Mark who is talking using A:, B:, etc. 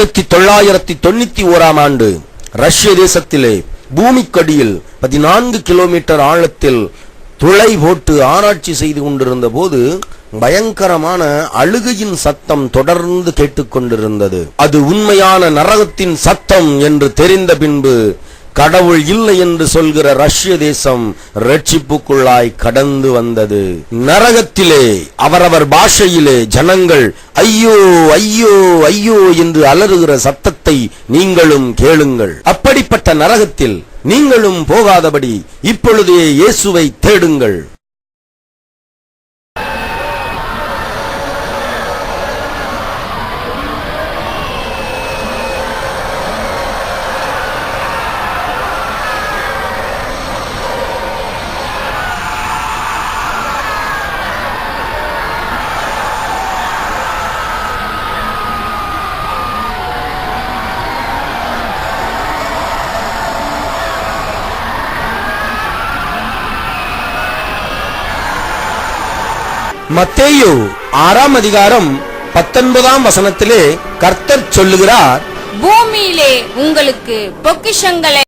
A: 1991 ஆண்டு ரஷ்ய தேசத்திலே பூமிக்கடியில் 14 கிலோமீட்டர் ஆழத்தில் துளை போட்டு ஆராய்ச்சி செய்து கொண்டிருந்த போது பயங்கரமான அழுகையின் சத்தம் தொடர்ந்து கேட்டுக்கொண்டிருந்தது. அது உண்மையான நரகத்தின் சத்தம் என்று தெரிந்த பின்பு கடவுள் இல்லை என்று சொல்கிற ரஷ்ய தேசம் ரட்சிப்புக்குள்ளாய் கடந்து வந்தது. நரகத்திலே அவரவர் பாஷையிலே ஜனங்கள் ஐயோ ஐயோ ஐயோ என்று அலறுகிற சத்தத்தை நீங்களும் கேளுங்கள். அப்படிப்பட்ட நரகத்தில் நீங்களும் போகாதபடி இப்பொழுதே இயேசுவை தேடுங்கள். மத்தேயு 6ஆம் அதிகாரம் 19ஆம் வசனத்திலே கர்த்தர் சொல்லுகிறார்,
B: பூமியிலே உங்களுக்கு பொக்கிஷங்களை